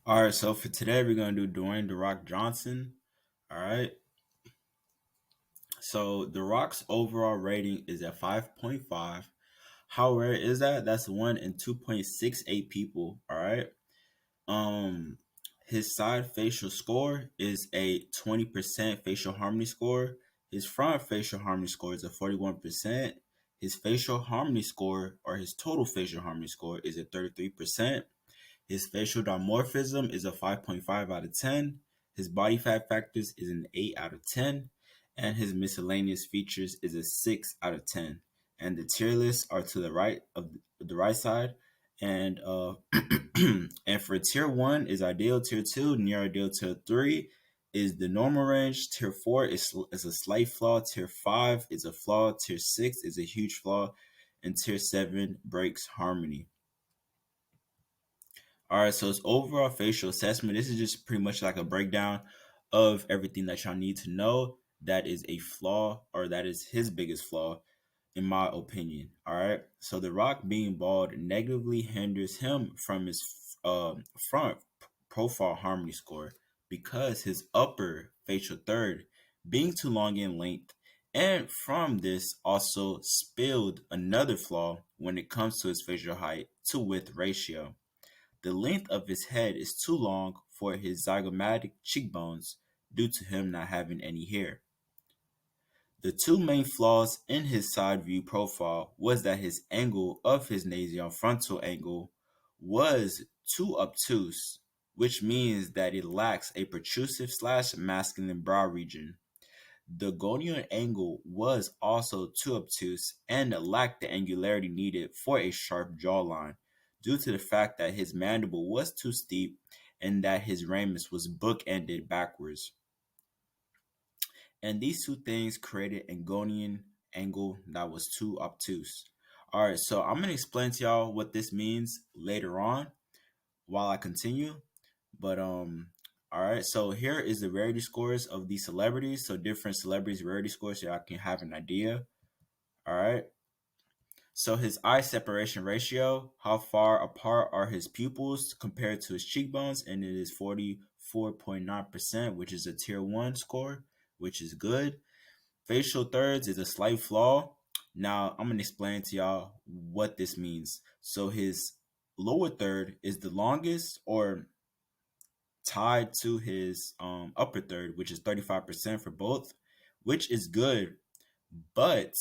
All right, so for today we're gonna do Dwayne the Rock Johnson. All right, so the Rock's overall rating is at 5.5. How rare is that? That's 1 in 2.68 people. All right. Um, his side facial score is a 20% facial harmony score. His front facial harmony score is a 41%. His facial harmony score or his total facial harmony score is a 33%. His facial dimorphism is a 5.5 out of 10. His body fat factors is an 8 out of 10. And his miscellaneous features is a 6 out of 10. And the tier lists are to the right of the right side. And and for tier 1 is ideal, tier 2 near ideal, tier 3 is the normal range, tier 4 is a slight flaw, tier 5 is a flaw, tier 6 is a huge flaw, and tier 7 breaks harmony. All right, so it's overall facial assessment. This is just pretty much like a breakdown of everything that y'all need to know. That is a flaw, or that is his biggest flaw, in my opinion. All right, so The Rock being bald negatively hinders him from his front profile harmony score because his upper facial third being too long in length, and from this also spilled another flaw when it comes to his facial height to width ratio. The length of his head is too long for his zygomatic cheekbones due to him not having any hair. The two main flaws in his side view profile was that his angle of his nasal frontal angle was too obtuse, which means that it lacks a protrusive slash masculine brow region. The gonial angle was also too obtuse and lacked the angularity needed for a sharp jawline, due to the fact that his mandible was too steep and that his ramus was book-ended backwards. And these two things created a gonian angle that was too obtuse. All right, so I'm gonna explain to y'all what this means later on while I continue. But all right, so here is the rarity scores of these celebrities. So different celebrities' rarity scores, so I can have an idea. All right. So his eye separation ratio, how far apart are his pupils compared to his cheekbones, and it is 44.9%, which is a tier one score, which is good. Facial thirds is a slight flaw. Now I'm gonna explain to y'all what this means. So his lower third is the longest, or tied to his upper third, which is 35% for both, which is good, but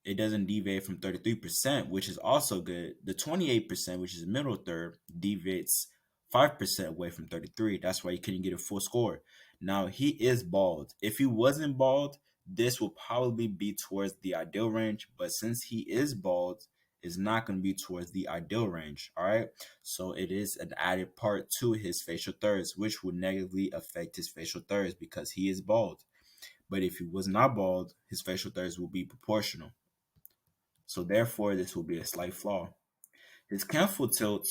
it doesn't deviate from 33%, which is also good. The 28%, which is middle third, deviates 5% away from 33. That's why he couldn't get a full score. Now, he is bald. If he wasn't bald, this will probably be towards the ideal range, but since he is bald, it's not going to be towards the ideal range. All right. So it is an added part to his facial thirds, which would negatively affect his facial thirds because he is bald. But if he was not bald, his facial thirds will be proportional. So therefore, this will be a slight flaw. His canthal tilt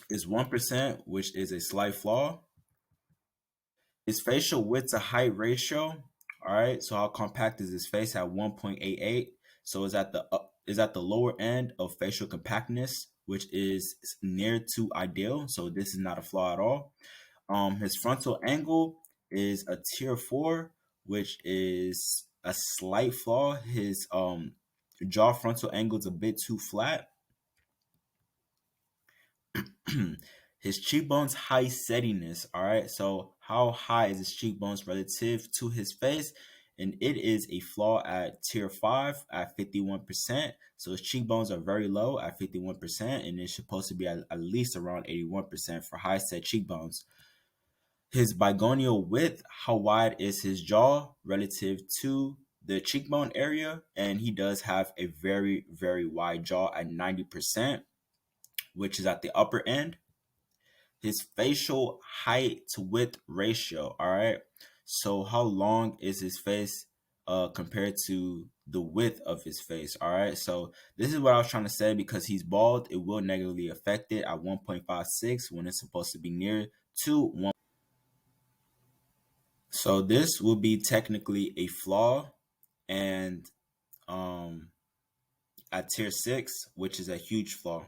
is 1%, which is a slight flaw. His facial width to height ratio, all right. So how compact is his face at 1.88? So is at the lower end of facial compactness, which is near to ideal. So this is not a flaw at all. His frontal angle is a tier 4, which is a slight flaw. His jaw frontal angle is a bit too flat. His cheekbones high settiness. All right. So how high is his cheekbones relative to his face? And it is a flaw at tier 5 at 51%. So his cheekbones are very low at 51%, and it's supposed to be at least around 81% for high set cheekbones. His bigonial width, how wide is his jaw relative to the cheekbone area? And he does have a very, very wide jaw at 90%, which is at the upper end. His facial height to width ratio. All right. So how long is his face compared to the width of his face? All right. So this is what I was trying to say, because he's bald, it will negatively affect it at 1.56 when it's supposed to be near to 1. So this will be technically a flaw, and um, at tier 6, which is a huge flaw.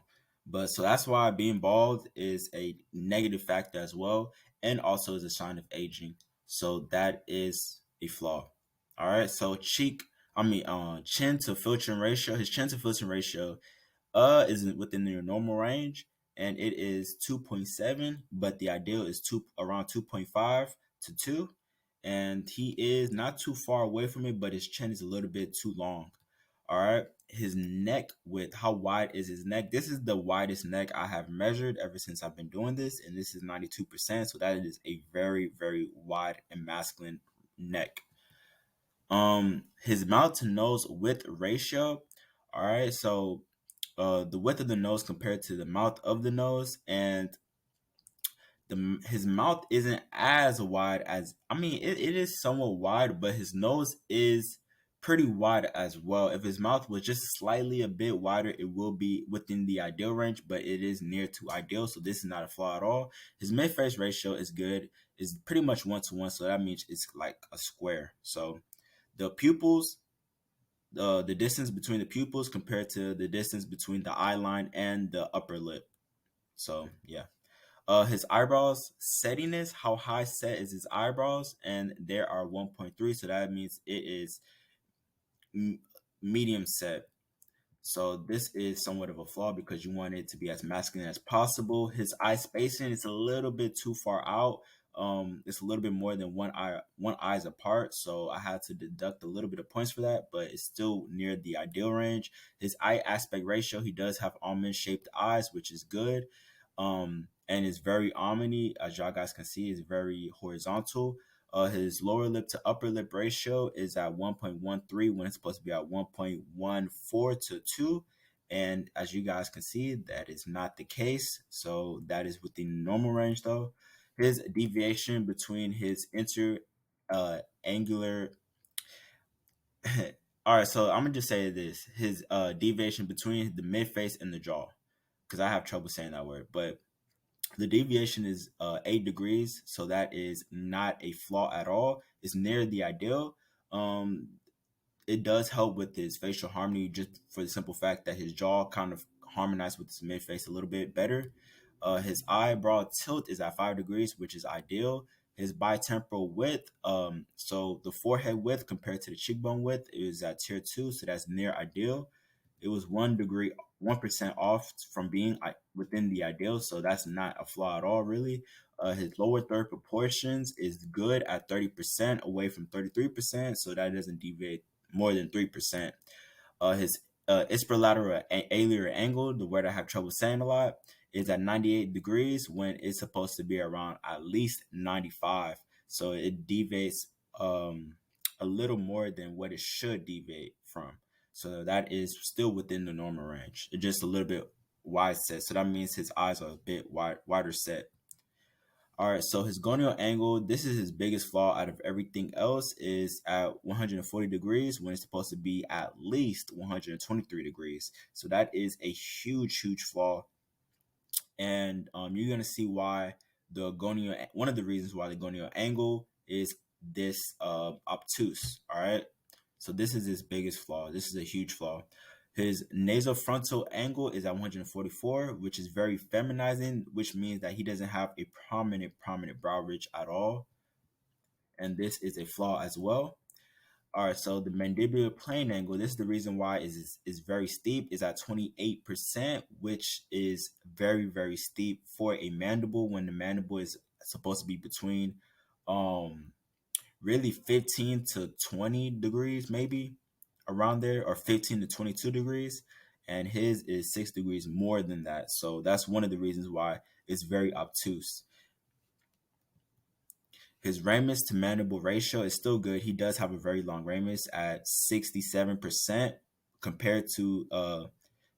But so that's why being bald is a negative factor as well, and also is a sign of aging. So that is a flaw. All right. So chin to filtering ratio. His chin to filtering ratio is within your normal range, and it is 2.7, but the ideal is around 2.5 to 2, and he is not too far away from it, but his chin is a little bit too long. All right. His neck width, how wide is his neck? This is the widest neck I have measured ever since I've been doing this, and this is 92%. So that is a very, very wide and masculine neck. His mouth to nose width ratio. All right. So the width of the nose compared to the mouth of the nose, and his mouth isn't as wide as, I mean, it is somewhat wide, but his nose is pretty wide as well. If his mouth was just slightly a bit wider, it will be within the ideal range, but it is near to ideal, so this is not a flaw at all. His mid face ratio is good, is pretty much 1 to 1, so that means it's like a square. So the pupils, the distance between the pupils compared to the distance between the eye line and the upper lip. So yeah. His eyebrows settiness, how high set is his eyebrows? And there are 1.3, so that means it is m- medium set. So this is somewhat of a flaw because you want it to be as masculine as possible. His eye spacing is a little bit too far out. It's a little bit more than one eyes apart. So I had to deduct a little bit of points for that, but it's still near the ideal range. His eye aspect ratio, he does have almond shaped eyes, which is good. And it's very almondy, as y'all guys can see, is very horizontal. His lower lip to upper lip ratio is at 1.13 when it's supposed to be at 1.14 to 2. And as you guys can see, that is not the case. So that is within the normal range though. His deviation between his angular all right, so I'm gonna just say this. His deviation between the mid face and the jaw. Because I have trouble saying that word. But the deviation is 8 degrees, so that is not a flaw at all. It's near the ideal. Um, it does help with his facial harmony, just for the simple fact that his jaw kind of harmonized with his mid face a little bit better. His eyebrow tilt is at 5 degrees, which is ideal. His bitemporal width, so the forehead width compared to the cheekbone width is at tier 2, so that's near ideal. It was 1 degree, 1% off from being within the ideal, so that's not a flaw at all, really. His lower third proportions is good at 30%, away from 33%, so that doesn't deviate more than 3%. His ipsilateral alier angle, the word I have trouble saying a lot, is at 98 degrees when it's supposed to be around at least 95. So it deviates a little more than what it should deviate from. So that is still within the normal range. It's just a little bit wide set. So that means his eyes are a bit wider set. All right, so his gonial angle, this is his biggest flaw out of everything else, is at 140 degrees when it's supposed to be at least 123 degrees. So that is a huge, huge flaw. And you're going to see why one of the reasons why the gonial angle is this obtuse. All right, so this is his biggest flaw. This is a huge flaw. His nasofrontal angle is at 144, which is very feminizing, which means that he doesn't have a prominent brow ridge at all. And this is a flaw as well. All right, so the mandibular plane angle, this is the reason why is very steep, is at 28%, which is very, very steep for a mandible when the mandible is supposed to be between really 15 to 20 degrees, maybe around there, or 15 to 22 degrees. And his is 6 degrees more than that. So that's one of the reasons why it's very obtuse. His ramus to mandible ratio is still good. He does have a very long ramus at 67% compared to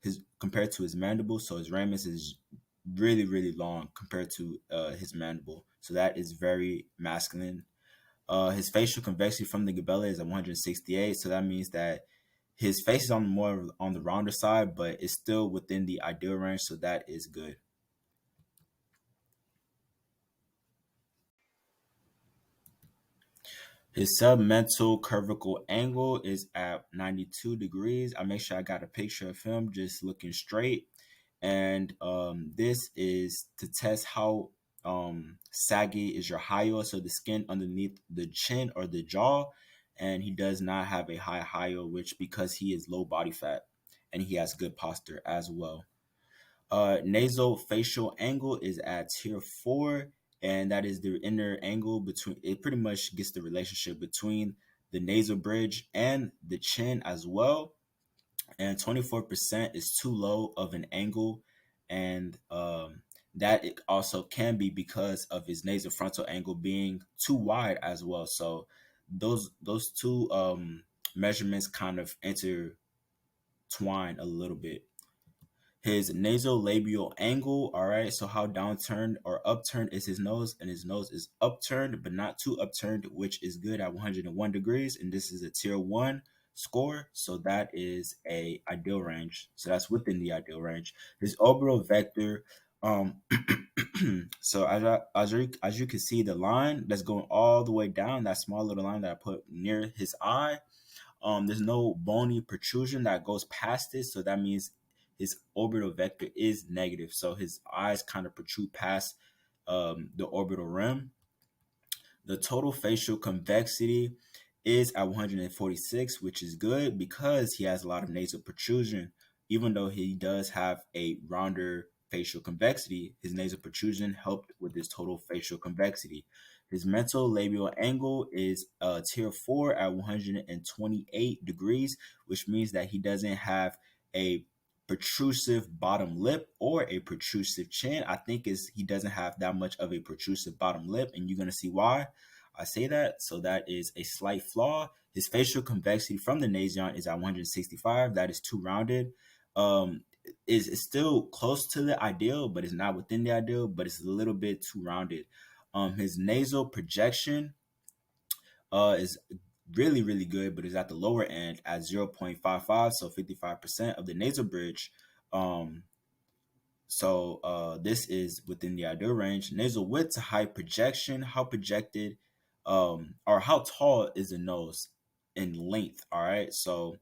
his mandible. So his ramus is really, really long compared to his mandible. So that is very masculine. His facial convexity from the glabella is at 168, so that means that his face is on the rounder side, but it's still within the ideal range, so that is good. His submental cervical angle is at 92 degrees. I make sure I got a picture of him just looking straight, And this is to test how saggy is your hyoid, so the skin underneath the chin or the jaw. And he does not have a high hyoid, which because he is low body fat and he has good posture as well. Nasal facial angle is at tier 4, and that is the inner angle between. It pretty much gets the relationship between the nasal bridge and the chin as well. And 24% is too low of an angle, and that it also can be because of his nasal frontal angle being too wide as well. So those two measurements kind of intertwine a little bit. His nasolabial angle, all right, so how downturned or upturned is his nose, and his nose is upturned but not too upturned, which is good at 101 degrees, and this is a tier 1 score, so that is a ideal range, so that's within the ideal range. His orbital vector, um so as you can see, the line that's going all the way down, that small little line that I put near his eye, there's no bony protrusion that goes past it, so that means his orbital vector is negative. So his eyes kind of protrude past the orbital rim. The total facial convexity is at 146, which is good because he has a lot of nasal protrusion. Even though he does have a rounder facial convexity, his nasal protrusion helped with his total facial convexity. His mental labial angle is tier 4 at 128 degrees, which means that he doesn't have a protrusive bottom lip or a protrusive chin. I think is he doesn't have that much of a protrusive bottom lip, and you're gonna see why I say that. So that is a slight flaw. His facial convexity from the nasion is at 165. That is too rounded. Is still close to the ideal, but it's not within the ideal, but it's a little bit too rounded. His nasal projection is really, really good, but is at the lower end at 0.55, so 55% of the nasal bridge. Um, this is within the ideal range. Nasal width to height projection. How projected, or how tall is the nose in length? All right. So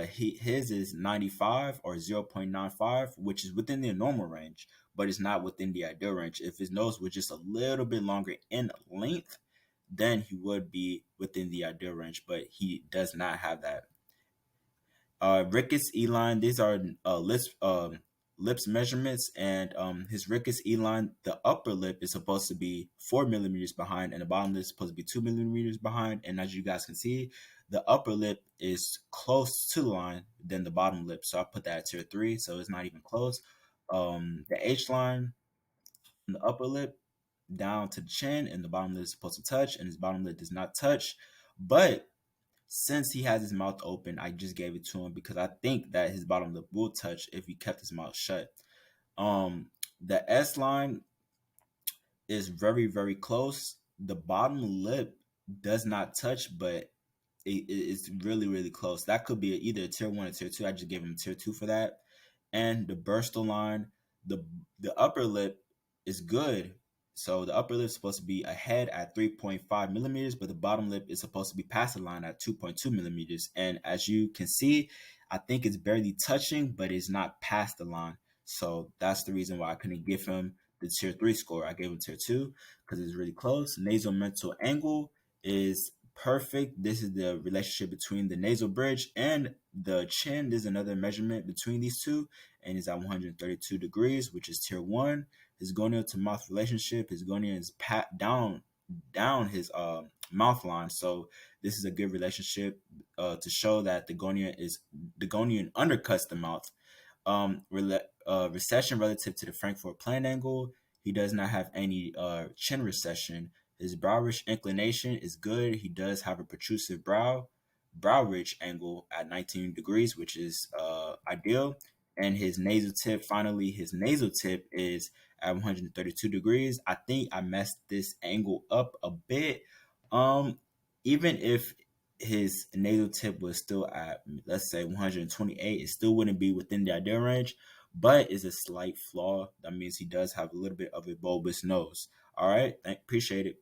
his is 95 or 0.95, which is within the normal range, but it's not within the ideal range. If his nose was just a little bit longer in length, then he would be within the ideal range, but he does not have that. Ricketts E-line, these are lips measurements, and his Ricketts E-line, the upper lip is supposed to be 4 millimeters behind, and the bottom lip is supposed to be 2 millimeters behind. And as you guys can see, the upper lip is close to the line than the bottom lip, so I put that at tier 3, so it's not even close. The H line, the upper lip down to the chin, and the bottom lip is supposed to touch, and his bottom lip does not touch, but since he has his mouth open, I just gave it to him because I think that his bottom lip will touch if he kept his mouth shut. Um, the S line is very, very close. The bottom lip does not touch, but it's really, really close. That could be either a tier 1 or tier 2. I just gave him tier 2 for that. And the burstal line, the the upper lip is good. So the upper lip is supposed to be ahead at 3.5 millimeters, but the bottom lip is supposed to be past the line at 2.2 millimeters. And as you can see, I think it's barely touching, but it's not past the line. So that's the reason why I couldn't give him the tier 3 score. I gave him tier 2 because it's really close. Nasal mental angle is perfect. This is the relationship between the nasal bridge and the chin. There's another measurement between these two, and it's at 132 degrees, which is tier 1. His gonial to mouth relationship, his gonial is pat down his mouth line. So this is a good relationship to show that the gonial undercuts the mouth. Recession relative to the Frankfurt plan angle. He does not have any chin recession. His brow ridge inclination is good. He does have a protrusive brow ridge angle at 19 degrees, which is ideal. And his nasal tip, finally, his nasal tip is at 132 degrees. I think I messed this angle up a bit. Um, Even if his nasal tip was still at, let's say, 128, it still wouldn't be within the ideal range, but is a slight flaw. That means he does have a little bit of a bulbous nose. All right, appreciate it.